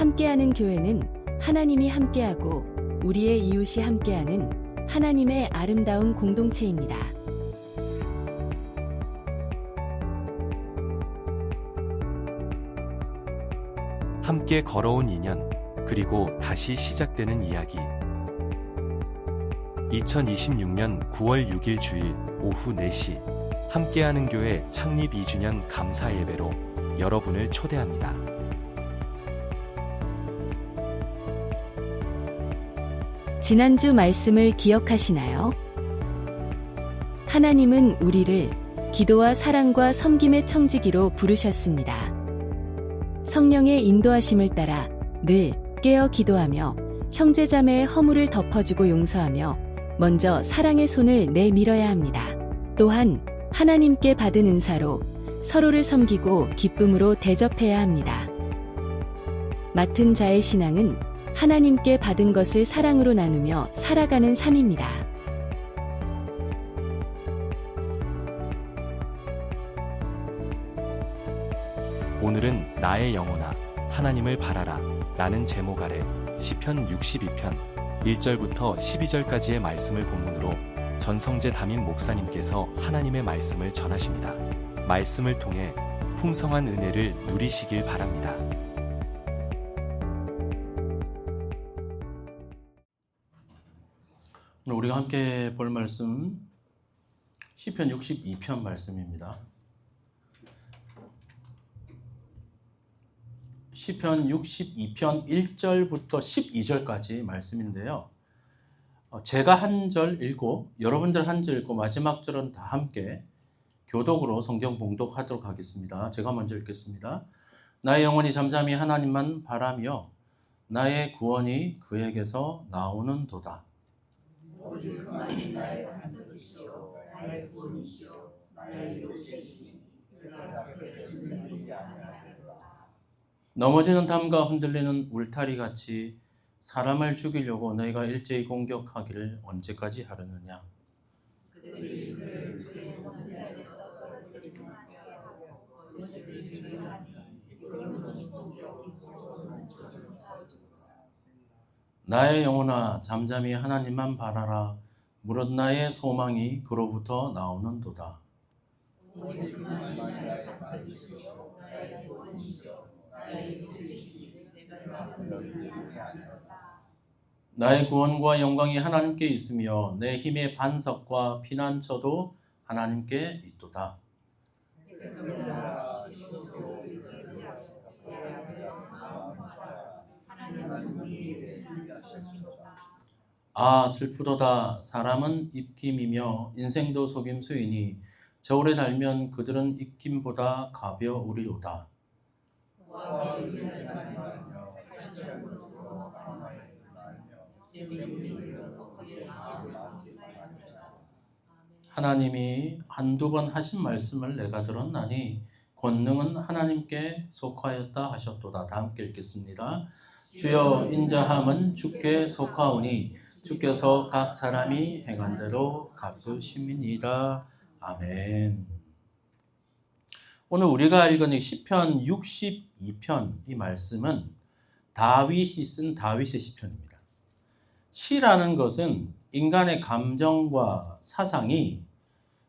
함께하는 교회는 하나님이 함께하고 우리의 이웃이 함께하는 하나님의 아름다운 공동체입니다. 함께 걸어온 인연, 그리고 다시 시작되는 이야기. 2026년 9월 6일 주일 오후 4시 함께하는 교회 창립 2주년 감사 예배로 여러분을 초대합니다. 지난주 말씀을 기억하시나요? 하나님은 우리를 기도와 사랑과 섬김의 청지기로 부르셨습니다. 성령의 인도하심을 따라 늘 깨어 기도하며 형제자매의 허물을 덮어주고 용서하며 먼저 사랑의 손을 내밀어야 합니다. 또한 하나님께 받은 은사로 서로를 섬기고 기쁨으로 대접해야 합니다. 맡은 자의 신앙은 하나님께 받은 것을 사랑으로 나누며 살아가는 삶입니다. 오늘은 나의 영혼아 하나님을 바라라 라는 제목 아래 시편 62편 1절부터 12절까지의 말씀을 본문으로 전성재 담임 목사님께서 하나님의 말씀을 전하십니다. 말씀을 통해 풍성한 은혜를 누리시길 바랍니다. 오늘 우리가 함께 볼 말씀 시편 62편 말씀입니다. 시편 62편 1절부터 12절까지 말씀인데요. 제가 한 절 읽고 여러분들 한 절 읽고 마지막 절은 다 함께 교독으로 성경 봉독하도록 하겠습니다. 제가 먼저 읽겠습니다. 나의 영혼이 잠잠히 하나님만 바라며 나의 구원이 그에게서 나오는 도다. 오직 그만이 나의 반석이시오 나의 구원이시오 나의 요새이시니 그가 그를 늘리지 아니하리로다. 넘어지는 담과 흔들리는 울타리 같이 사람을 죽이려고 너희가 일제히 공격하기를 언제까지 하려느냐. 그들이 그를 그의 원자에서 떨어뜨리며 하고 그것을 죽이하니 이로는 종족이 솟는 줄을 나의 영혼아 잠잠히 하나님만 바라라. 무릇 나의 소망이 그로부터 나오는도다. 오직 그만이 나의 반석이시오 나의 구원이시오 나의 요새이시니 내가 그를 늘리지 아니하리로다. 나의 구원과 영광이 하나님께 있으며 내 힘의 반석과 피난처도 하나님께 있도다. 아 슬프도다. 사람은 입김이며 인생도 속임수이니 저울에 달면 그들은 입김보다 가벼우리로다. 하나님이 한두 번 하신 말씀을 내가 들었나니 권능은 하나님께 속하였다 하셨도다. 다 함께 읽겠습니다. 주여 인자함은 주께 속하오니 주께서 각 사람이 행한 대로 갚으심이니이다. 아멘. 오늘 우리가 읽은 이 시편 62편 이 말씀은 다윗이 쓴 다윗의 시편입니다. 시라는 것은 인간의 감정과 사상이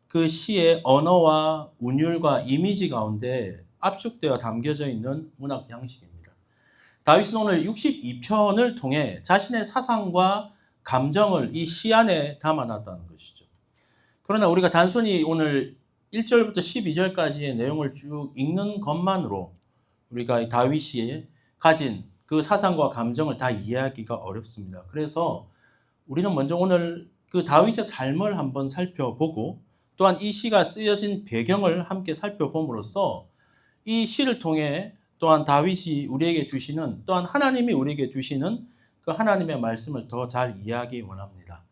그 시의 언어와 운율과 이미지 가운데 압축되어 담겨져 있는 문학 양식입니다. 다윗은 오늘 62편을 통해 자신의 사상과 감정을 이 시 안에 담아놨다는 것이죠. 그러나 우리가 단순히 오늘 1절부터 12절까지의 내용을 쭉 읽는 것만으로 우리가 다윗이 가진 그 사상과 감정을 다 이해하기가 어렵습니다. 그래서 우리는 먼저 오늘 그 다윗의 삶을 한번 살펴보고 또한 이 시가 쓰여진 배경을 함께 살펴봄으로써 이 시를 통해 또한 다윗이 우리에게 주시는 또한 하나님이 우리에게 주시는 그 하나님의 말씀을 더 잘 이해하기 원합니다.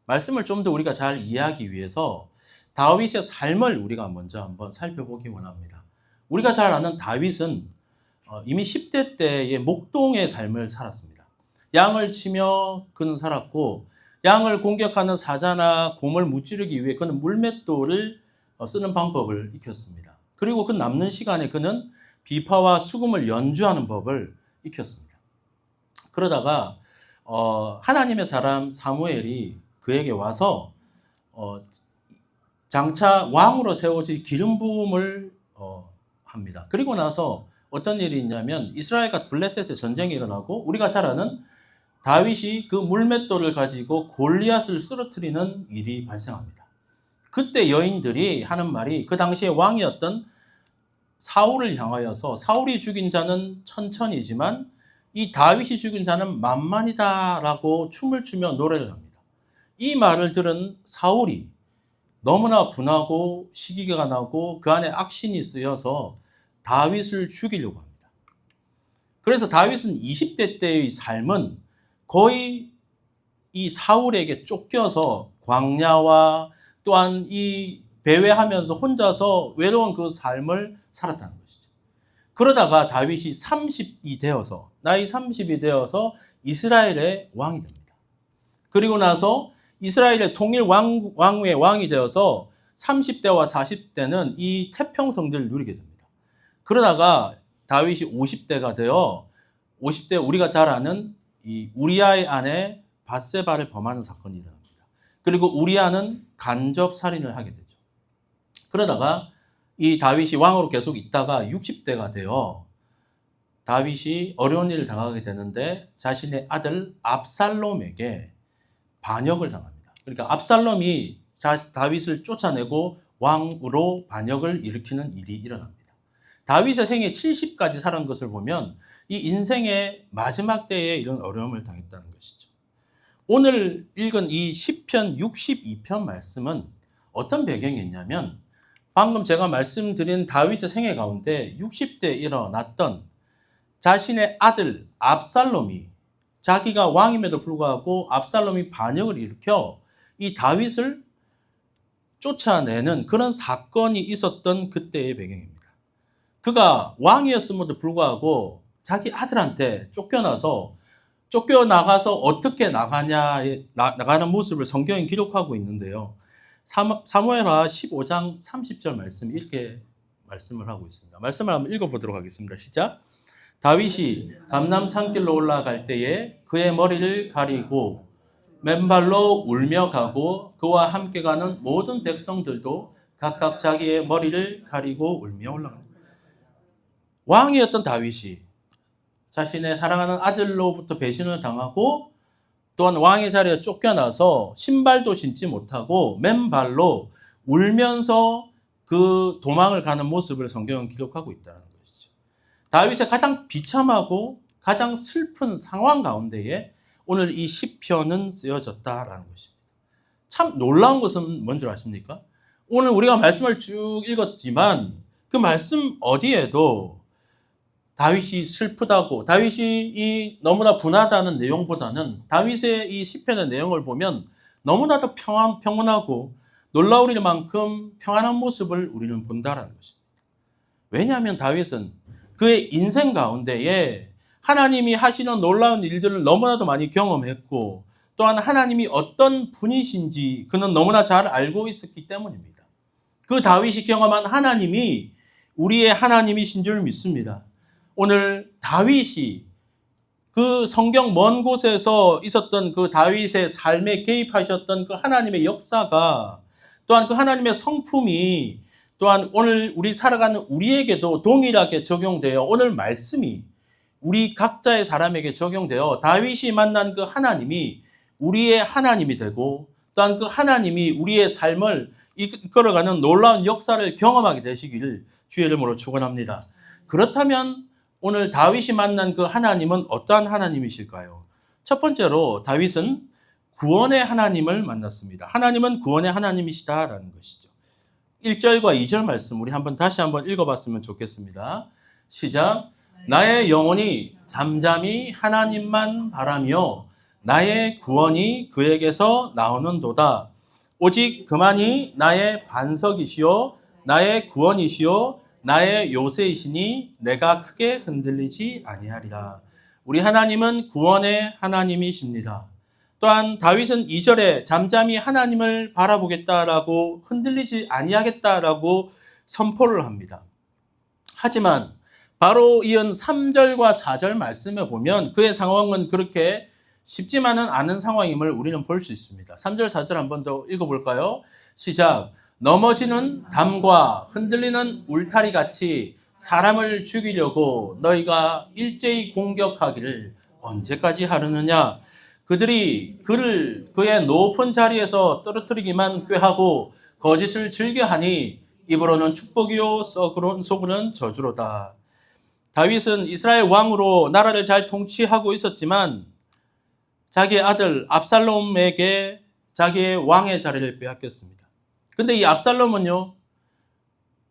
말씀을 좀 더 우리가 잘 이해하기 위해서 다윗의 삶을 우리가 먼저 한번 살펴보기 원합니다. 우리가 잘 아는 다윗은 이미 10대 때의 목동의 삶을 살았습니다. 양을 치며 그는 살았고 양을 공격하는 사자나 곰을 무찌르기 위해 그는 물맷돌을 쓰는 방법을 익혔습니다. 그리고 그 남는 시간에 그는 비파와 수금을 연주하는 법을 익혔습니다. 그러다가 하나님의 사람 사무엘이 그에게 와서 장차 왕으로 세워질 기름 부음을 합니다. 그리고 나서 어떤 일이 있냐면 이스라엘과 블레셋의 전쟁이 일어나고 우리가 잘 아는 다윗이 그 물맷돌을 가지고 골리앗을 쓰러뜨리는 일이 발생합니다. 그때 여인들이 하는 말이 그 당시에 왕이었던 사울을 향하여서 사울이 죽인 자는 천천히지만 이 다윗이 죽인 자는 만만이다라고 춤을 추며 노래를 합니다. 이 말을 들은 사울이 너무나 분하고 시기가 나고 그 안에 악신이 쓰여서 다윗을 죽이려고 합니다. 그래서 다윗은 20대 때의 삶은 거의 이 사울에게 쫓겨서 광야와 또한 이 배회하면서 혼자서 외로운 그 삶을 살았다는 것이죠. 그러다가 다윗이 30이 되어서 나이 30이 되어서 이스라엘의 왕이 됩니다. 그리고 나서 이스라엘의 통일 왕후의 왕이 되어서 30대와 40대는 이 태평성들을 누리게 됩니다. 그러다가 다윗이 50대가 되어 50대 우리가 잘 아는 이 우리아의 아내 밧세바를 범하는 사건이 일어납니다. 그리고 우리아는 간접 살인을 하게 되죠. 그러다가 이 다윗이 왕으로 계속 있다가 60대가 되어 다윗이 어려운 일을 당하게 되는데 자신의 아들 압살롬에게 반역을 당합니다. 그러니까 압살롬이 다윗을 쫓아내고 왕으로 반역을 일으키는 일이 일어납니다. 다윗의 생애 70까지 살은 것을 보면 이 인생의 마지막 때에 이런 어려움을 당했다는 것이죠. 오늘 읽은 이 시편 62편 말씀은 어떤 배경이 있냐면 방금 제가 말씀드린 다윗의 생애 가운데 60대에 일어났던 자신의 아들 압살롬이 자기가 왕임에도 불구하고 압살롬이 반역을 일으켜 이 다윗을 쫓아내는 그런 사건이 있었던 그때의 배경입니다. 그가 왕이었음에도 불구하고 자기 아들한테 쫓겨나가서 어떻게 나가는 모습을 성경에 기록하고 있는데요. 사무엘하 15장 30절 말씀 이렇게 말씀을 하고 있습니다. 말씀을 한번 읽어보도록 하겠습니다. 시작. 다윗이 감람 산길로 올라갈 때에 그의 머리를 가리고 맨발로 울며 가고 그와 함께 가는 모든 백성들도 각각 자기의 머리를 가리고 울며 올라갑니다. 왕이었던 다윗이 자신의 사랑하는 아들로부터 배신을 당하고 또한 왕의 자리에 쫓겨나서 신발도 신지 못하고 맨발로 울면서 그 도망을 가는 모습을 성경은 기록하고 있다는 것이죠. 다윗의 가장 비참하고 가장 슬픈 상황 가운데에 오늘 이 시편은 쓰여졌다라는 것입니다. 참 놀라운 것은 뭔지 아십니까? 오늘 우리가 말씀을 쭉 읽었지만 그 말씀 어디에도 다윗이 슬프다고 다윗이 이 너무나 분하다는 내용보다는 다윗의 이 시편의 내용을 보면 너무나도 평온하고 놀라울 만큼 평안한 모습을 우리는 본다라는 것입니다. 왜냐하면 다윗은 그의 인생 가운데에 하나님이 하시는 놀라운 일들을 너무나도 많이 경험했고 또한 하나님이 어떤 분이신지 그는 너무나 잘 알고 있었기 때문입니다. 그 다윗이 경험한 하나님이 우리의 하나님이신 줄 믿습니다. 오늘 다윗이 그 성경 먼 곳에서 있었던 그 다윗의 삶에 개입하셨던 그 하나님의 역사가 또한 그 하나님의 성품이 또한 오늘 우리 살아가는 우리에게도 동일하게 적용되어 오늘 말씀이 우리 각자의 사람에게 적용되어 다윗이 만난 그 하나님이 우리의 하나님이 되고 또한 그 하나님이 우리의 삶을 이끌어가는 놀라운 역사를 경험하게 되시기를 주의 이름으로 축원합니다. 그렇다면 오늘 다윗이 만난 그 하나님은 어떠한 하나님이실까요? 첫 번째로 다윗은 구원의 하나님을 만났습니다. 하나님은 구원의 하나님이시다라는 것이죠. 1절과 2절 말씀 우리 다시 한번 읽어봤으면 좋겠습니다. 시작. 나의 영혼이 잠잠히 하나님만 바라며 나의 구원이 그에게서 나오는도다. 오직 그만이 나의 반석이시요 나의 구원이시요 나의 요새이시니 내가 크게 흔들리지 아니하리라. 우리 하나님은 구원의 하나님이십니다. 또한 다윗은 2절에 잠잠히 하나님을 바라보겠다라고 흔들리지 아니하겠다라고 선포를 합니다. 하지만 바로 이은 3절과 4절 말씀에 보면 그의 상황은 그렇게 쉽지만은 않은 상황임을 우리는 볼 수 있습니다. 3절, 4절 한번 더 읽어볼까요? 시작. 넘어지는 담과 흔들리는 울타리 같이 사람을 죽이려고 너희가 일제히 공격하기를 언제까지 하려느냐? 그들이 그의 높은 자리에서 떨어뜨리기만 꾀하고 거짓을 즐겨하니 입으로는 축복이요 속으로는 저주로다. 다윗은 이스라엘 왕으로 나라를 잘 통치하고 있었지만 자기의 아들 압살롬에게 자기의 왕의 자리를 빼앗겼습니다. 근데 이 압살롬은요,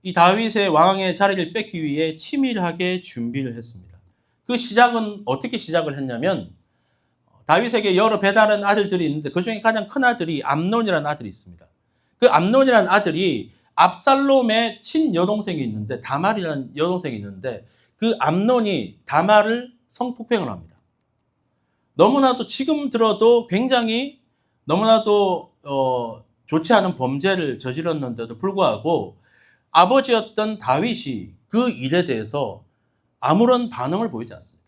이 다윗의 왕의 자리를 뺏기 위해 치밀하게 준비를 했습니다. 그 시작은 어떻게 시작을 했냐면 다윗에게 여러 배다른 아들들이 있는데 그 중에 가장 큰 아들이 암논이라는 아들이 있습니다. 그 암논이라는 아들이 압살롬의 친여동생이 있는데 다말이라는 여동생이 있는데 그 암논이 다말을 성폭행을 합니다. 너무나도 지금 들어도 굉장히 너무나도 좋지 않은 범죄를 저질렀는데도 불구하고 아버지였던 다윗이 그 일에 대해서 아무런 반응을 보이지 않습니다.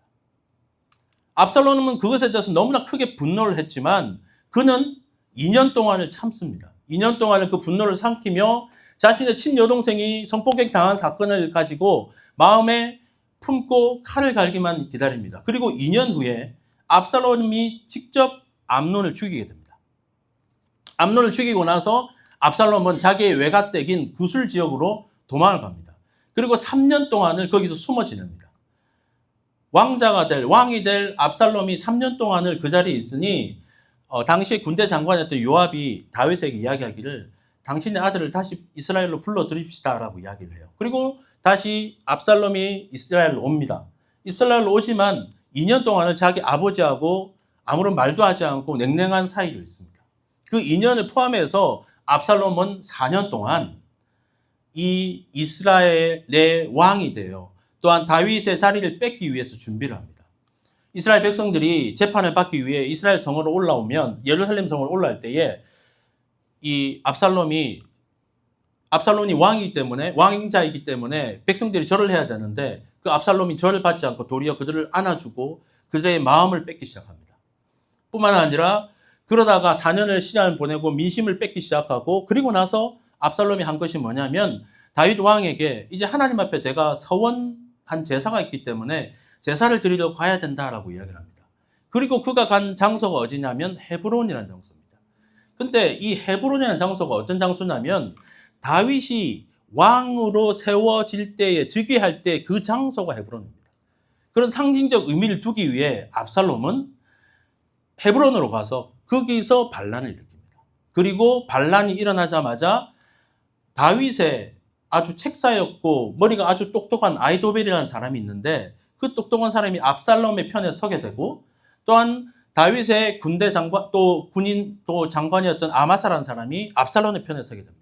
압살롬은 그것에 대해서 너무나 크게 분노를 했지만 그는 2년 동안을 참습니다. 2년 동안을 그 분노를 삼키며 자신의 친여동생이 성폭행 당한 사건을 가지고 마음에 품고 칼을 갈기만 기다립니다. 그리고 2년 후에 압살롬이 직접 암논을 죽이게 됩니다. 암논을 죽이고 나서 압살롬은 자기의 외가댁인 구술 지역으로 도망을 갑니다. 그리고 3년 동안을 거기서 숨어 지냅니다. 왕이 될 압살롬이 3년 동안을 그 자리에 있으니 당시에 군대 장관이었던 요압이 다윗에게 이야기하기를 당신의 아들을 다시 이스라엘로 불러들입시다 라고 이야기를 해요. 그리고 다시 압살롬이 이스라엘로 옵니다. 이스라엘로 오지만 2년 동안을 자기 아버지하고 아무런 말도 하지 않고 냉랭한 사이로 있습니다. 그 2년을 포함해서 압살롬은 4년 동안 이 이스라엘의 왕이 되어 또한 다윗의 자리를 뺏기 위해서 준비를 합니다. 이스라엘 백성들이 재판을 받기 위해 이스라엘 성으로 올라오면 예루살렘 성으로 올라올 때에 이 압살롬이 왕이기 때문에 왕자이기 때문에 백성들이 절을 해야 되는데 그 압살롬이 절을 받지 않고 도리어 그들을 안아주고 그들의 마음을 뺏기 시작합니다. 뿐만 아니라 그러다가 4년을 시간을 보내고 민심을 뺏기 시작하고 그리고 나서 압살롬이 한 것이 뭐냐면 다윗 왕에게 이제 하나님 앞에 내가 서원한 제사가 있기 때문에 제사를 드리러 가야 된다라고 이야기를 합니다. 그리고 그가 간 장소가 어디냐면 헤브론이라는 장소입니다. 근데 이 헤브론이라는 장소가 어떤 장소냐면 다윗이 왕으로 세워질 때에 즉위할 때 그 장소가 헤브론입니다. 그런 상징적 의미를 두기 위해 압살롬은 헤브론으로 가서 거기서 반란을 일으킵니다. 그리고 반란이 일어나자마자 다윗의 아주 책사였고 머리가 아주 똑똑한 아히도벨이라는 사람이 있는데 그 똑똑한 사람이 압살롬의 편에 서게 되고 또한 다윗의 군대 장관 또 군인 또 장관이었던 아마사라는 사람이 압살롬의 편에 서게 됩니다.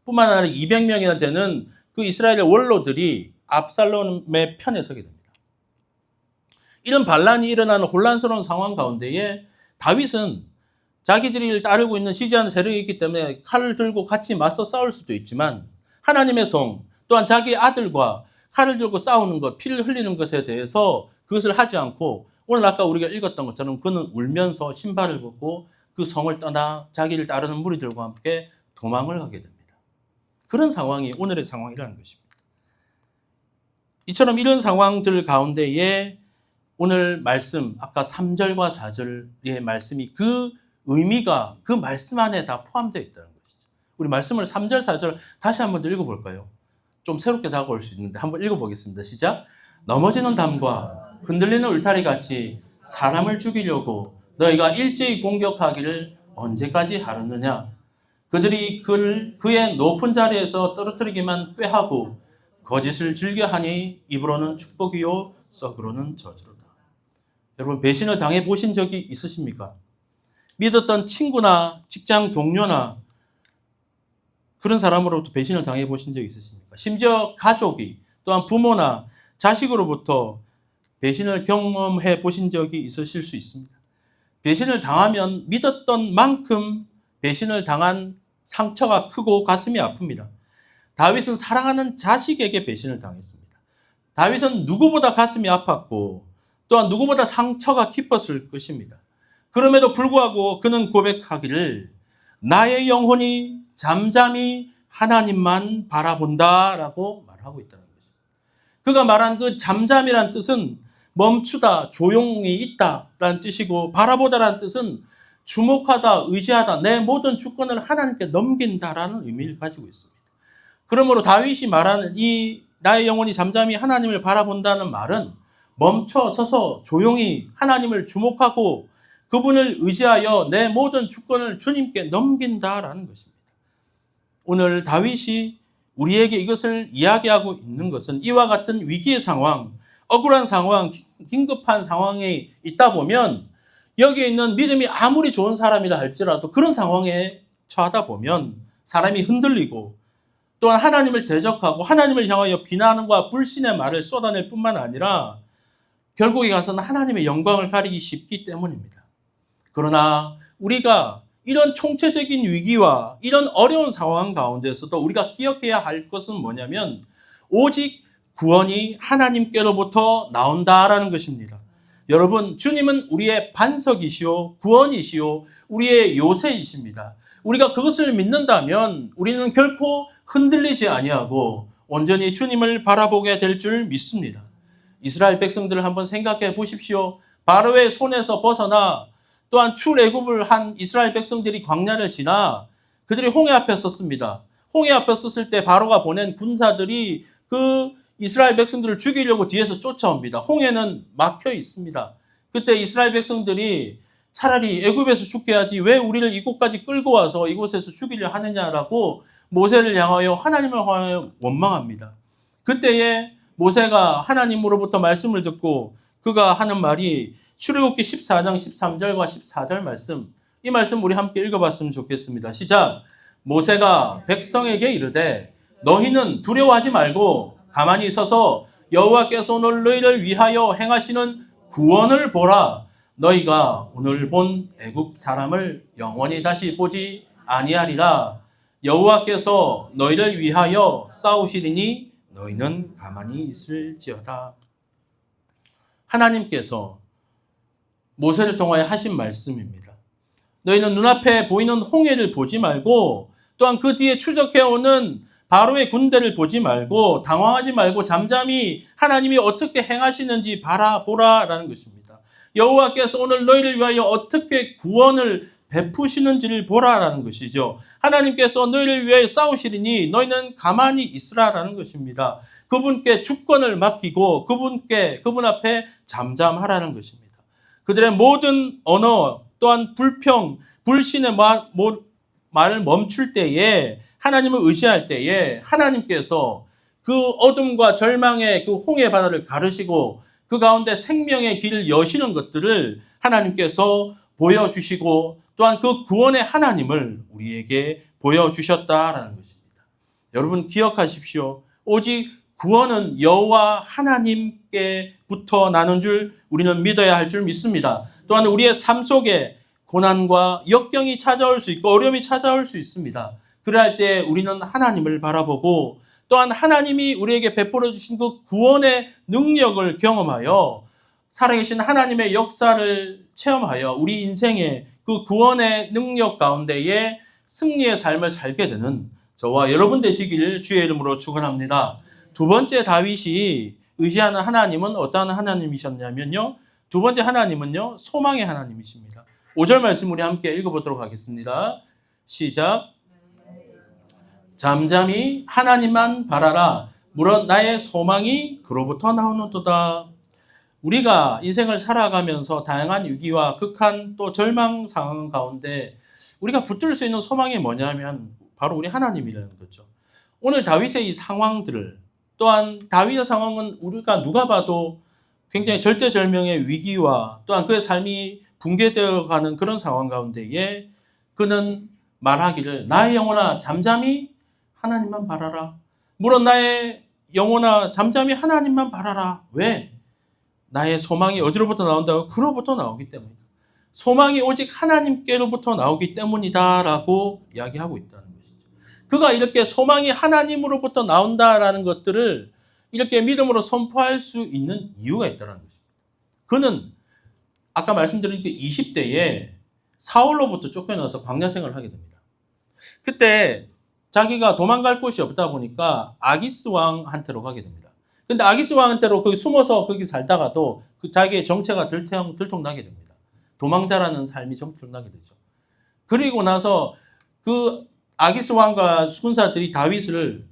뿐만 아니라 200명이나 되는 그 이스라엘의 원로들이 압살롬의 편에 서게 됩니다. 이런 반란이 일어나는 혼란스러운 상황 가운데에 다윗은 자기들이 따르고 있는 지지하는 세력이 있기 때문에 칼을 들고 같이 맞서 싸울 수도 있지만 하나님의 성 또한 자기 아들과 칼을 들고 싸우는 것, 피를 흘리는 것에 대해서 그것을 하지 않고 오늘 아까 우리가 읽었던 것처럼 그는 울면서 신발을 벗고 그 성을 떠나 자기를 따르는 무리들과 함께 도망을 하게 됩니다. 그런 상황이 오늘의 상황이라는 것입니다. 이처럼 이런 상황들 가운데에 오늘 말씀, 아까 3절과 4절의 말씀이 그 의미가 그 말씀 안에 다 포함되어 있다는 것이죠. 우리 말씀을 3절, 4절 다시 한번 더 읽어볼까요? 좀 새롭게 다가올 수 있는데 한번 읽어보겠습니다. 시작. 넘어지는 담과 흔들리는 울타리 같이 사람을 죽이려고 너희가 일제히 공격하기를 언제까지 하려느냐? 그들이 그의 높은 자리에서 떨어뜨리기만 꾀하고 거짓을 즐겨하니 입으로는 축복이요 썩으로는 저주로다. 여러분 배신을 당해보신 적이 있으십니까? 믿었던 친구나 직장 동료나 그런 사람으로부터 배신을 당해보신 적이 있으십니까? 심지어 가족이 또한 부모나 자식으로부터 배신을 경험해 보신 적이 있으실 수 있습니다. 배신을 당하면 믿었던 만큼 배신을 당한 상처가 크고 가슴이 아픕니다. 다윗은 사랑하는 자식에게 배신을 당했습니다. 다윗은 누구보다 가슴이 아팠고 또한 누구보다 상처가 깊었을 것입니다. 그럼에도 불구하고 그는 고백하기를 나의 영혼이 잠잠히 하나님만 바라본다라고 말하고 있다는 것입니다. 그가 말한 그 잠잠이란 뜻은 멈추다, 조용히 있다라는 뜻이고 바라보다라는 뜻은 주목하다, 의지하다, 내 모든 주권을 하나님께 넘긴다라는 의미를 가지고 있습니다. 그러므로 다윗이 말하는 이 나의 영혼이 잠잠히 하나님을 바라본다는 말은 멈춰 서서 조용히 하나님을 주목하고 그분을 의지하여 내 모든 주권을 주님께 넘긴다라는 것입니다. 오늘 다윗이 우리에게 이것을 이야기하고 있는 것은 이와 같은 위기의 상황, 억울한 상황, 긴급한 상황에 있다 보면 여기에 있는 믿음이 아무리 좋은 사람이라 할지라도 그런 상황에 처하다 보면 사람이 흔들리고 또한 하나님을 대적하고 하나님을 향하여 비난과 불신의 말을 쏟아낼 뿐만 아니라 결국에 가서는 하나님의 영광을 가리기 쉽기 때문입니다. 그러나 우리가 이런 총체적인 위기와 이런 어려운 상황 가운데서도 우리가 기억해야 할 것은 뭐냐면 오직 구원이 하나님께로부터 나온다라는 것입니다. 여러분, 주님은 우리의 반석이시오, 구원이시오, 우리의 요새이십니다. 우리가 그것을 믿는다면 우리는 결코 흔들리지 아니하고 온전히 주님을 바라보게 될 줄 믿습니다. 이스라엘 백성들을 한번 생각해 보십시오. 바로의 손에서 벗어나 또한 출애굽을 한 이스라엘 백성들이 광야를 지나 그들이 홍해 앞에 섰습니다. 홍해 앞에 섰을 때 바로가 보낸 군사들이 그 이스라엘 백성들을 죽이려고 뒤에서 쫓아옵니다. 홍해는 막혀 있습니다. 그때 이스라엘 백성들이 차라리 애굽에서 죽게 하지 왜 우리를 이곳까지 끌고 와서 이곳에서 죽이려 하느냐라고 모세를 향하여 하나님을 향하여 원망합니다. 그때에 모세가 하나님으로부터 말씀을 듣고 그가 하는 말이 출애굽기 14장 13절과 14절 말씀, 이 말씀 우리 함께 읽어봤으면 좋겠습니다. 시작. 모세가 백성에게 이르되 너희는 두려워하지 말고 가만히 서서 여호와께서 오늘 너희를 위하여 행하시는 구원을 보라. 너희가 오늘 본 애굽 사람을 영원히 다시 보지 아니하리라. 여호와께서 너희를 위하여 싸우시리니 너희는 가만히 있을지어다. 하나님께서 모세를 통하여 하신 말씀입니다. 너희는 눈앞에 보이는 홍해를 보지 말고 또한 그 뒤에 추적해오는 바로의 군대를 보지 말고 당황하지 말고 잠잠히 하나님이 어떻게 행하시는지 바라보라라는 것입니다. 여호와께서 오늘 너희를 위하여 어떻게 구원을 베푸시는지를 보라라는 것이죠. 하나님께서 너희를 위하여 싸우시리니 너희는 가만히 있으라라는 것입니다. 그분께 주권을 맡기고 그분 앞에 잠잠하라는 것입니다. 그들의 모든 언어 또한 불평, 불신의 말을 멈출 때에 하나님을 의지할 때에 하나님께서 그 어둠과 절망의 그 홍해 바다를 가르시고 그 가운데 생명의 길을 여시는 것들을 하나님께서 보여주시고 또한 그 구원의 하나님을 우리에게 보여주셨다라는 것입니다. 여러분 기억하십시오. 오직 구원은 여호와 하나님께부터 나는 줄 우리는 믿어야 할 줄 믿습니다. 또한 우리의 삶 속에 고난과 역경이 찾아올 수 있고 어려움이 찾아올 수 있습니다. 그럴 때 우리는 하나님을 바라보고 또한 하나님이 우리에게 베풀어 주신 그 구원의 능력을 경험하여 살아계신 하나님의 역사를 체험하여 우리 인생의 그 구원의 능력 가운데에 승리의 삶을 살게 되는 저와 여러분 되시기를 주의 이름으로 축원합니다. 두 번째 다윗이 의지하는 하나님은 어떠한 하나님이셨냐면요. 두 번째 하나님은요. 소망의 하나님이십니다. 5절 말씀 우리 함께 읽어보도록 하겠습니다. 시작. 잠잠히 하나님만 바라라. 무릇 나의 소망이 그로부터 나오는도다. 우리가 인생을 살아가면서 다양한 위기와 극한 또 절망 상황 가운데 우리가 붙들 수 있는 소망이 뭐냐면 바로 우리 하나님이라는 거죠. 오늘 다윗의 이 상황들을 또한 다윗의 상황은 우리가 누가 봐도 굉장히 절대절명의 위기와 또한 그의 삶이 붕괴되어 가는 그런 상황 가운데에 그는 말하기를 나의 영혼아 잠잠히 하나님만 바라라. 물론 나의 영혼아 잠잠히 하나님만 바라라. 왜? 나의 소망이 어디로부터 나온다고? 그로부터 나오기 때문이다. 소망이 오직 하나님께로부터 나오기 때문이다라고 이야기하고 있다는 것이죠. 그가 이렇게 소망이 하나님으로부터 나온다라는 것들을 이렇게 믿음으로 선포할 수 있는 이유가 있다는 것입니다. 그는 아까 말씀드린 그 20대에 사울로부터 쫓겨나서 광야 생활을 하게 됩니다. 그때 자기가 도망갈 곳이 없다 보니까 아기스 왕한테로 가게 됩니다. 근데 아기스 왕한테로 거기 숨어서 거기 살다가도 그 자기의 정체가 들통나게 됩니다. 도망자라는 삶이 들통나게 되죠. 그리고 나서 그 아기스 왕과 수군사들이 다윗을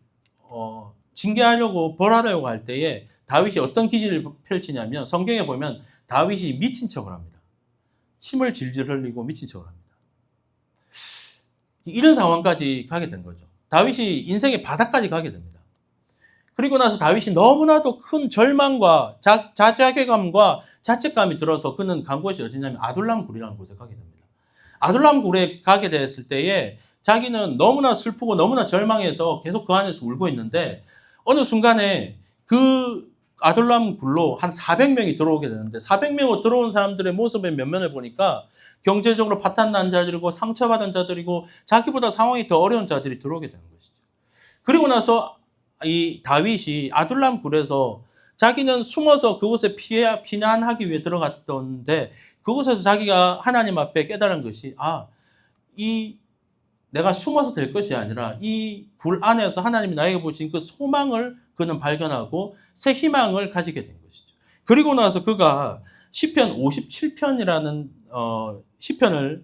징계하려고 벌하려고 할 때에 다윗이 어떤 기질을 펼치냐면 성경에 보면 다윗이 미친 척을 합니다. 침을 질질 흘리고 미친 척을 합니다. 이런 상황까지 가게 된 거죠. 다윗이 인생의 바닥까지 가게 됩니다. 그리고 나서 다윗이 너무나도 큰 절망과 자괴감과 자책감이 들어서 그는 간 곳이 어디냐면 아둘람 굴이라는 곳에 가게 됩니다. 아둘람 굴에 가게 됐을 때에 자기는 너무나 슬프고 너무나 절망해서 계속 그 안에서 울고 있는데 어느 순간에 그 아둘람 굴로 한 400명이 들어오게 되는데 400명 들어온 사람들의 모습의 면면을 보니까 경제적으로 파탄난 자들이고 상처받은 자들이고 자기보다 상황이 더 어려운 자들이 들어오게 되는 것이죠. 그리고 나서 이 다윗이 아둘람 굴에서 자기는 숨어서 그곳에 피난하기 위해 들어갔던데 그곳에서 자기가 하나님 앞에 깨달은 것이 내가 숨어서 될 것이 아니라 이 굴 안에서 하나님이 나에게 보신 그 소망을 그는 발견하고 새 희망을 가지게 된 것이죠. 그리고 나서 그가 시편 57편이라는 시편을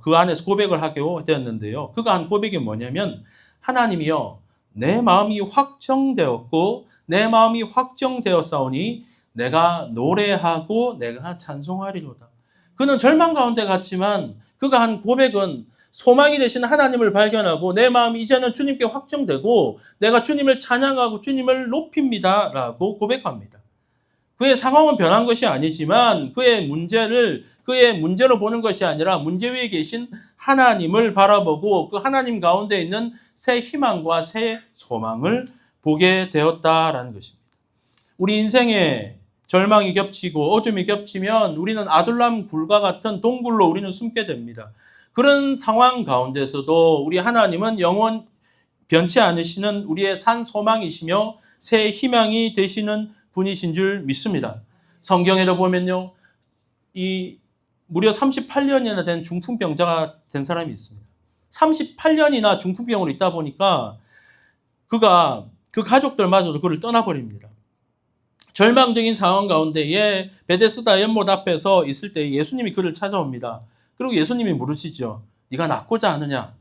그 안에서 고백을 하게 되었는데요. 그가 한 고백이 뭐냐면 하나님이여 내 마음이 확정되었고 내 마음이 확정되었사오니 내가 노래하고 내가 찬송하리로다. 그는 절망 가운데 갔지만 그가 한 고백은 소망이 되신 하나님을 발견하고 내 마음이 이제는 주님께 확정되고 내가 주님을 찬양하고 주님을 높입니다 라고 고백합니다. 그의 상황은 변한 것이 아니지만 그의 문제로 보는 것이 아니라 문제 위에 계신 하나님을 바라보고 그 하나님 가운데 있는 새 희망과 새 소망을 보게 되었다라는 것입니다. 우리 인생에 절망이 겹치고 어둠이 겹치면 우리는 아둘람 굴과 같은 동굴로 우리는 숨게 됩니다. 그런 상황 가운데서도 우리 하나님은 영원 변치 않으시는 우리의 산 소망이시며 새 희망이 되시는 분이신 줄 믿습니다. 성경에도 보면요, 무려 38년이나 된 중풍병자가 된 사람이 있습니다. 38년이나 중풍병으로 있다 보니까 그가 그 가족들마저도 그를 떠나버립니다. 절망적인 상황 가운데에 베데스다 연못 앞에서 있을 때 예수님이 그를 찾아옵니다. 그리고 예수님이 물으시죠. 네가 낫고자 하느냐?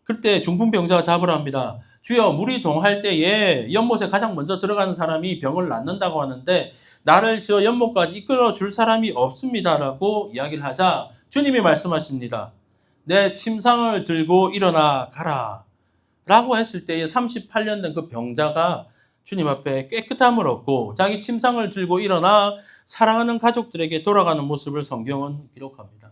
그때 중풍병자가 답을 합니다. 주여, 물이 동할 때에 연못에 가장 먼저 들어가는 사람이 병을 낫는다고 하는데 나를 저 연못까지 이끌어 줄 사람이 없습니다라고 이야기를 하자 주님이 말씀하십니다. 내 침상을 들고 일어나 가라 라고 했을 때에 38년 된 그 병자가 주님 앞에 깨끗함을 얻고 자기 침상을 들고 일어나 사랑하는 가족들에게 돌아가는 모습을 성경은 기록합니다.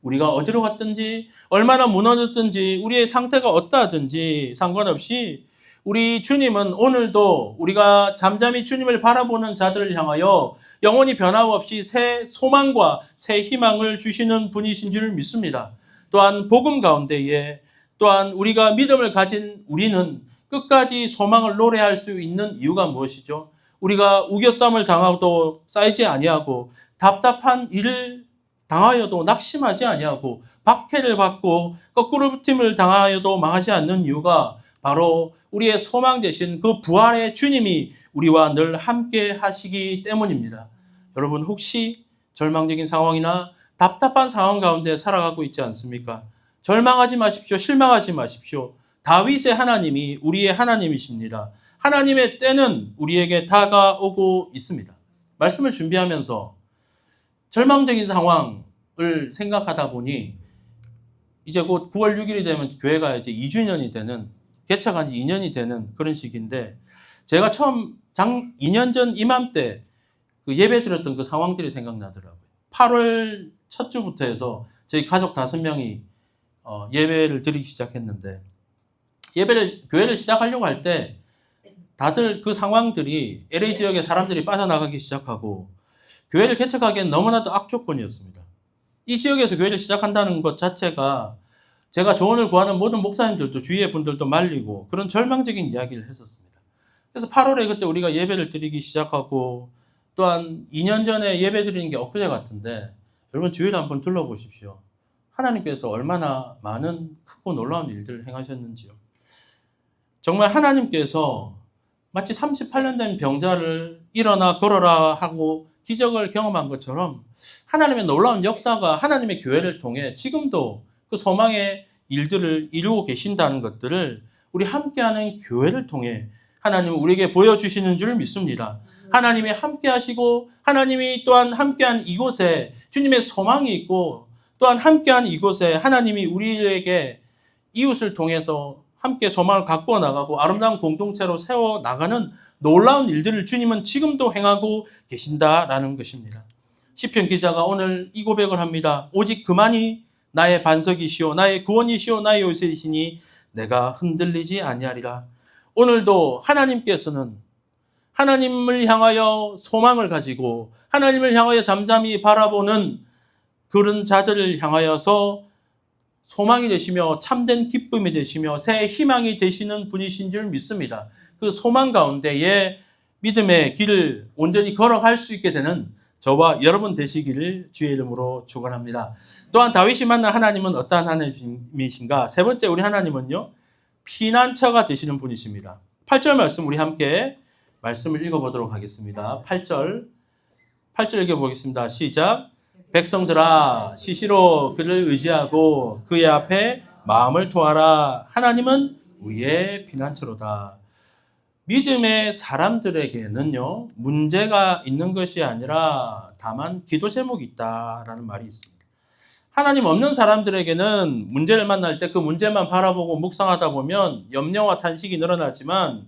우리가 어디로 갔든지 얼마나 무너졌든지 우리의 상태가 어떠하든지 상관없이 우리 주님은 오늘도 우리가 잠잠히 주님을 바라보는 자들을 향하여 영원히 변함없이 새 소망과 새 희망을 주시는 분이신 줄 믿습니다. 또한 복음 가운데에 또한 우리가 믿음을 가진 우리는 끝까지 소망을 노래할 수 있는 이유가 무엇이죠? 우리가 우겨쌈을 당하고도 쌓이지 아니하고 답답한 일을 당하여도 낙심하지 아니하고 박해를 받고 거꾸로짐을 당하여도 망하지 않는 이유가 바로 우리의 소망 되신 그 부활의 주님이 우리와 늘 함께 하시기 때문입니다. 여러분 혹시 절망적인 상황이나 답답한 상황 가운데 살아가고 있지 않습니까? 절망하지 마십시오. 실망하지 마십시오. 다윗의 하나님이 우리의 하나님이십니다. 하나님의 때는 우리에게 다가오고 있습니다. 말씀을 준비하면서 절망적인 상황을 생각하다 보니 이제 곧 9월 6일이 되면 교회가 이제 2주년이 되는, 개척한 지 2년이 되는 그런 시기인데 제가 처음 2년 전 이맘때 그 예배 드렸던 그 상황들이 생각나더라고요. 8월 첫 주부터 해서 저희 가족 5명이 예배를 드리기 시작했는데 교회를 시작하려고 할 때 다들 그 상황들이 LA 지역의 사람들이 빠져나가기 시작하고 교회를 개척하기엔 너무나도 악조건이었습니다. 이 지역에서 교회를 시작한다는 것 자체가 제가 조언을 구하는 모든 목사님들도 주위의 분들도 말리고 그런 절망적인 이야기를 했었습니다. 그래서 8월에 그때 우리가 예배를 드리기 시작하고 또한 2년 전에 예배 드리는 게 엊그제 같은데 여러분 주위를 한번 둘러보십시오. 하나님께서 얼마나 많은 크고 놀라운 일들을 행하셨는지요. 정말 하나님께서 마치 38년 된 병자를 일어나 걸어라 하고 기적을 경험한 것처럼 하나님의 놀라운 역사가 하나님의 교회를 통해 지금도 그 소망의 일들을 이루고 계신다는 것들을 우리 함께하는 교회를 통해 하나님은 우리에게 보여주시는 줄 믿습니다. 하나님이 함께하시고 하나님이 또한 함께한 이곳에 주님의 소망이 있고 또한 함께한 이곳에 하나님이 우리에게 이웃을 통해서 함께 소망을 가꾸어 나가고 아름다운 공동체로 세워 나가는 놀라운 일들을 주님은 지금도 행하고 계신다라는 것입니다. 시편 기자가 오늘 이 고백을 합니다. 오직 그만이 나의 반석이시오 나의 구원이시오 나의 요새이시니 내가 흔들리지 아니하리라. 오늘도 하나님께서는 하나님을 향하여 소망을 가지고 하나님을 향하여 잠잠히 바라보는 그런 자들을 향하여서 소망이 되시며 참된 기쁨이 되시며 새 희망이 되시는 분이신 줄 믿습니다. 그 소망 가운데에 믿음의 길을 온전히 걸어갈 수 있게 되는 저와 여러분 되시기를 주의 이름으로 축원합니다. 또한 다윗이 만난 하나님은 어떠한 하나님이신가? 세 번째 우리 하나님은요. 피난처가 되시는 분이십니다. 8절 말씀 우리 함께 말씀을 읽어보도록 하겠습니다. 8절 읽어보겠습니다. 시작. 백성들아 시시로 그를 의지하고 그의 앞에 마음을 토하라. 하나님은 우리의 피난처로다. 믿음의 사람들에게는요. 문제가 있는 것이 아니라 다만 기도 제목이 있다라는 말이 있습니다. 하나님 없는 사람들에게는 문제를 만날 때 그 문제만 바라보고 묵상하다 보면 염려와 탄식이 늘어나지만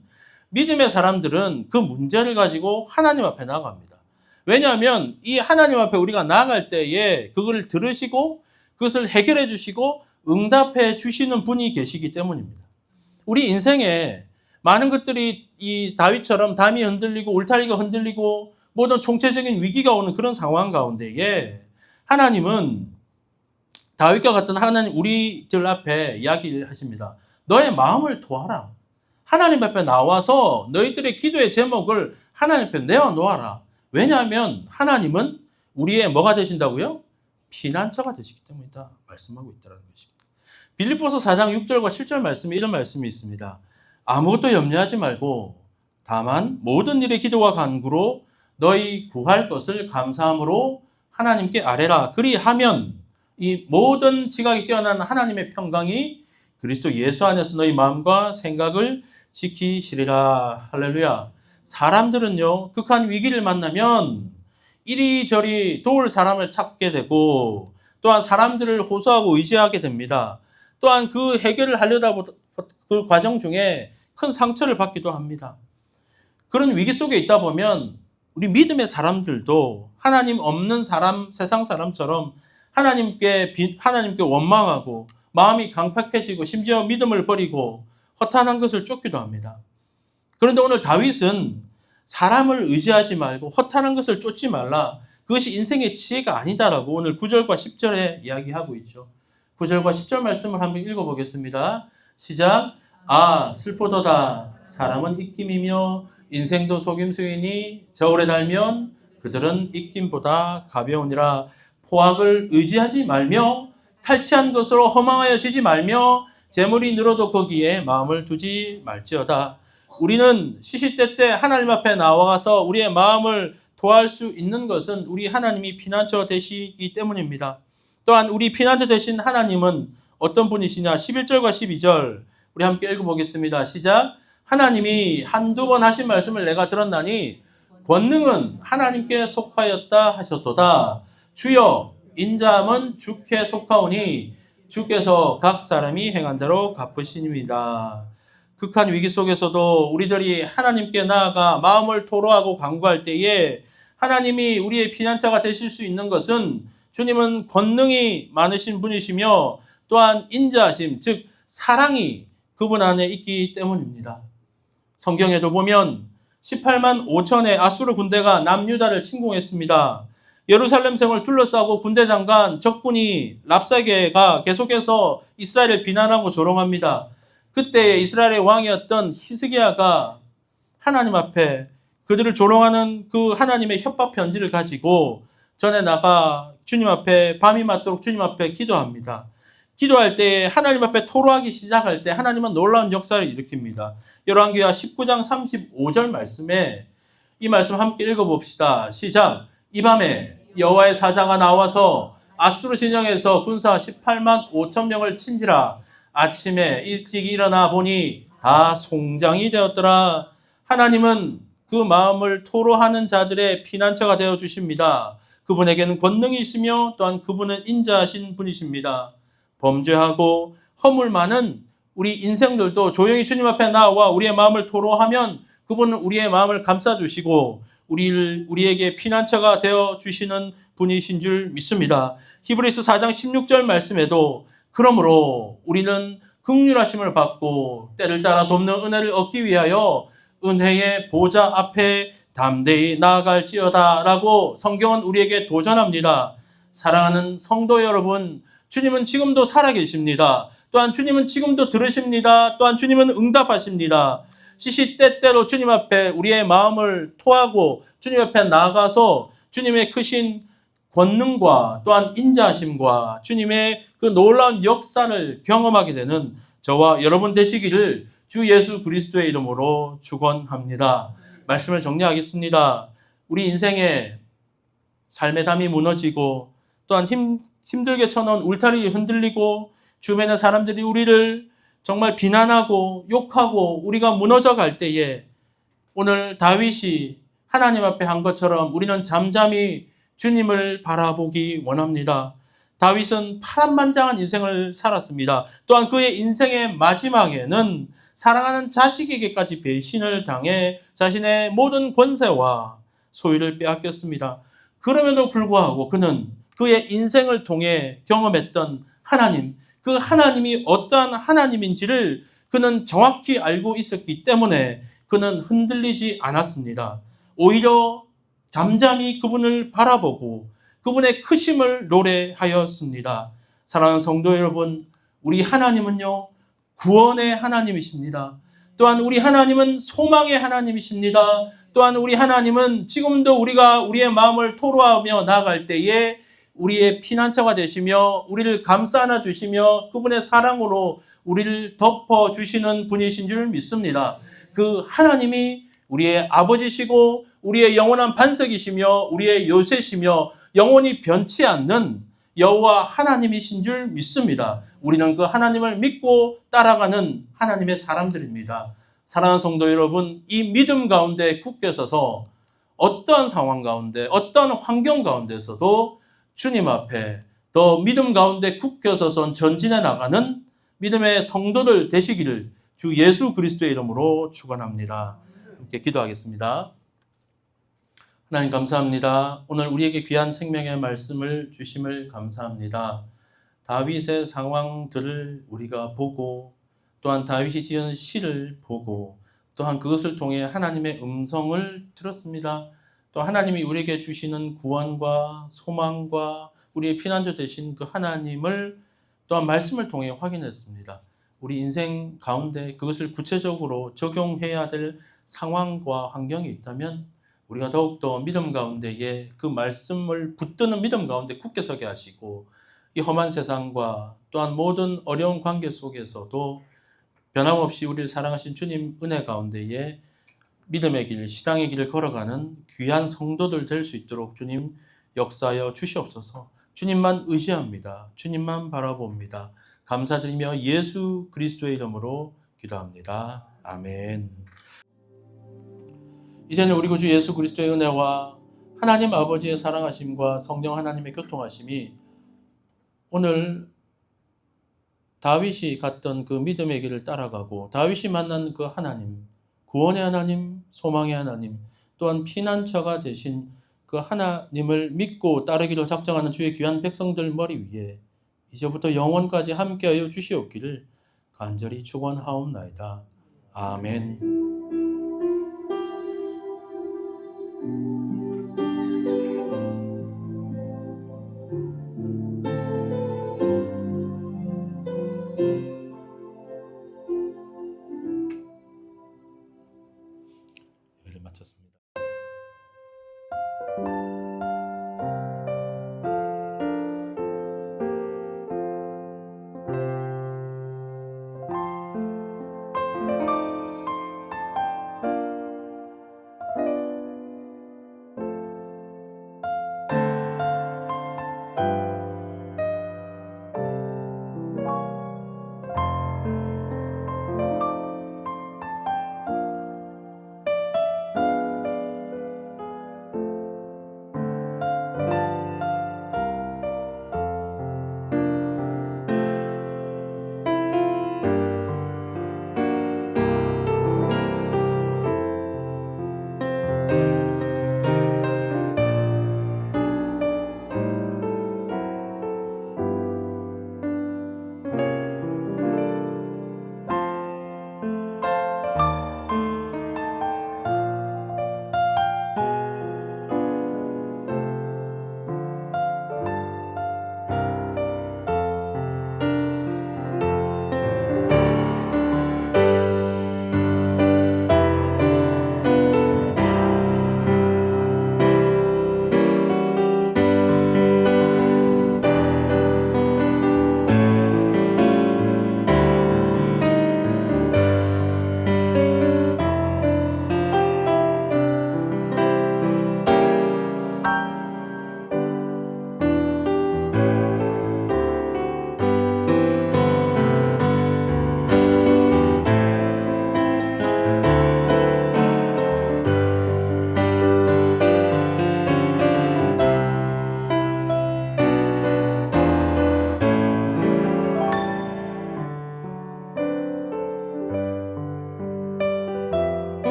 믿음의 사람들은 그 문제를 가지고 하나님 앞에 나아갑니다. 왜냐하면 이 하나님 앞에 우리가 나아갈 때에 그걸 들으시고 그것을 해결해 주시고 응답해 주시는 분이 계시기 때문입니다. 우리 인생에 많은 것들이 이 다윗처럼 담이 흔들리고 울타리가 흔들리고 모든 총체적인 위기가 오는 그런 상황 가운데에 하나님은 다윗과 같은 하나님 우리들 앞에 이야기를 하십니다. 너의 마음을 토하라. 하나님 앞에 나와서 너희들의 기도의 제목을 하나님 앞에 내어놓아라. 왜냐하면 하나님은 우리의 뭐가 되신다고요? 피난처가 되시기 때문이다. 말씀하고 있다는 것입니다. 빌립보서 4장 6절과 7절 말씀에 이런 말씀이 있습니다. 아무것도 염려하지 말고 다만 모든 일에 기도와 간구로 너희 구할 것을 감사함으로 하나님께 아뢰라. 그리하면 이 모든 지각이 뛰어난 하나님의 평강이 그리스도 예수 안에서 너희 마음과 생각을 지키시리라. 할렐루야. 사람들은요, 극한 위기를 만나면 이리저리 도울 사람을 찾게 되고 또한 사람들을 호소하고 의지하게 됩니다. 또한 그 해결을 하려다 그 과정 중에 큰 상처를 받기도 합니다. 그런 위기 속에 있다 보면 우리 믿음의 사람들도 하나님 없는 사람, 세상 사람처럼 하나님께 원망하고 마음이 강팍해지고 심지어 믿음을 버리고 허탄한 것을 쫓기도 합니다. 그런데 오늘 다윗은 사람을 의지하지 말고 허탄한 것을 쫓지 말라. 그것이 인생의 지혜가 아니다라고 오늘 9절과 10절에 이야기하고 있죠. 9절과 10절 말씀을 한번 읽어보겠습니다. 시작. 아 슬프도다. 사람은 입김이며 인생도 속임수이니 저울에 달면 그들은 입김보다 가벼우니라. 포악을 의지하지 말며 탈취한 것으로 허망하여 지지 말며 재물이 늘어도 거기에 마음을 두지 말지어다. 우리는 시시때때 하나님 앞에 나와서 우리의 마음을 토할 수 있는 것은 우리 하나님이 피난처 되시기 때문입니다. 또한 우리 피난처 되신 하나님은 어떤 분이시냐? 11절과 12절 우리 함께 읽어보겠습니다. 시작. 하나님이 한두 번 하신 말씀을 내가 들었나니 권능은 하나님께 속하였다 하셨도다. 주여 인자함은 주께 속하오니 주께서 각 사람이 행한 대로 갚으시니이다. 극한 위기 속에서도 우리들이 하나님께 나아가 마음을 토로하고 간구할 때에 하나님이 우리의 피난처가 되실 수 있는 것은 주님은 권능이 많으신 분이시며 또한 인자하심, 즉 사랑이 그분 안에 있기 때문입니다. 성경에도 보면 18만 5천의 아수르 군대가 남유다를 침공했습니다. 예루살렘 성을 둘러싸고 군대 장관 적군이 랍사게가 계속해서 이스라엘을 비난하고 조롱합니다. 그때 이스라엘의 왕이었던 히스기야가 하나님 앞에 그들을 조롱하는 그 하나님의 협박 편지를 가지고 전에 나가 주님 앞에 밤이 맞도록 주님 앞에 기도합니다. 기도할 때 하나님 앞에 토로하기 시작할 때 하나님은 놀라운 역사를 일으킵니다. 열왕기하 19장 35절 말씀에 이 말씀 함께 읽어봅시다. 시작. 이 밤에 여호와의 사자가 나와서 아수르 진영에서 군사 18만 5천 명을 친지라. 아침에 일찍 일어나 보니 다 송장이 되었더라. 하나님은 그 마음을 토로하는 자들의 피난처가 되어 주십니다. 그분에게는 권능이 있으며 또한 그분은 인자하신 분이십니다. 범죄하고 허물 많은 우리 인생들도 조용히 주님 앞에 나와 우리의 마음을 토로하면 그분은 우리의 마음을 감싸주시고 우리에게 피난처가 되어 주시는 분이신 줄 믿습니다. 히브리서 4장 16절 말씀에도 그러므로 우리는 긍휼하심을 받고 때를 따라 돕는 은혜를 얻기 위하여 은혜의 보좌 앞에 담대히 나아갈지어다 라고 성경은 우리에게 도전합니다. 사랑하는 성도 여러분, 주님은 지금도 살아계십니다. 또한 주님은 지금도 들으십니다. 또한 주님은 응답하십니다. 시시때때로 주님 앞에 우리의 마음을 토하고 주님 앞에 나아가서 주님의 크신 권능과 또한 인자하심과 주님의 그 놀라운 역사를 경험하게 되는 저와 여러분 되시기를 주 예수 그리스도의 이름으로 축원합니다. 말씀을 정리하겠습니다. 우리 인생에 삶의 담이 무너지고 또한 힘들게 쳐놓은 울타리 흔들리고 주변의 사람들이 우리를 정말 비난하고 욕하고 우리가 무너져 갈 때에 오늘 다윗이 하나님 앞에 한 것처럼 우리는 잠잠히 주님을 바라보기 원합니다. 다윗은 파란만장한 인생을 살았습니다. 또한 그의 인생의 마지막에는 사랑하는 자식에게까지 배신을 당해 자신의 모든 권세와 소유를 빼앗겼습니다. 그럼에도 불구하고 그는 그의 인생을 통해 경험했던 하나님, 그 하나님이 어떠한 하나님인지를 그는 정확히 알고 있었기 때문에 그는 흔들리지 않았습니다. 오히려 잠잠히 그분을 바라보고 그분의 크심을 노래하였습니다. 사랑하는 성도 여러분, 우리 하나님은요, 구원의 하나님이십니다. 또한 우리 하나님은 소망의 하나님이십니다. 또한 우리 하나님은 지금도 우리가 우리의 마음을 토로하며 나아갈 때에 우리의 피난처가 되시며 우리를 감싸 안아 주시며 그분의 사랑으로 우리를 덮어 주시는 분이신 줄 믿습니다. 그 하나님이 우리의 아버지시고 우리의 영원한 반석이시며 우리의 요새시며 영원히 변치 않는 여호와 하나님이신 줄 믿습니다. 우리는 그 하나님을 믿고 따라가는 하나님의 사람들입니다. 사랑하는 성도 여러분, 이 믿음 가운데 굳게 서서 어떠한 상황 가운데 어떠한 환경 가운데서도 주님 앞에 더 믿음 가운데 굳게 서서 전진해 나가는 믿음의 성도들 되시기를 주 예수 그리스도의 이름으로 축원합니다. 함께 기도하겠습니다. 하나님 감사합니다. 오늘 우리에게 귀한 생명의 말씀을 주심을 감사합니다. 다윗의 상황들을 우리가 보고 또한 다윗이 지은 시를 보고 또한 그것을 통해 하나님의 음성을 들었습니다. 또 하나님이 우리에게 주시는 구원과 소망과 우리의 피난처 되신 그 하나님을 또한 말씀을 통해 확인했습니다. 우리 인생 가운데 그것을 구체적으로 적용해야 될 상황과 환경이 있다면 우리가 더욱더 믿음 가운데에 그 말씀을 붙드는 믿음 가운데 굳게 서게 하시고 이 험한 세상과 또한 모든 어려운 관계 속에서도 변함없이 우리를 사랑하신 주님 은혜 가운데에 믿음의 길, 신앙의 길을 걸어가는 귀한 성도들 될 수 있도록 주님 역사하여 주시옵소서. 주님만 의지합니다. 주님만 바라봅니다. 감사드리며 예수 그리스도의 이름으로 기도합니다. 아멘. 이제는 우리 구주 예수 그리스도의 은혜와 하나님 아버지의 사랑하심과 성령 하나님의 교통하심이 오늘 다윗이 갔던 그 믿음의 길을 따라가고 다윗이 만난 그 하나님, 구원의 하나님, 소망의 하나님, 또한 피난처가 되신 그 하나님을 믿고 따르기로 작정하는 주의 귀한 백성들 머리 위에 이제부터 영원까지 함께하여 주시옵기를 간절히 축원하옵나이다. 아멘.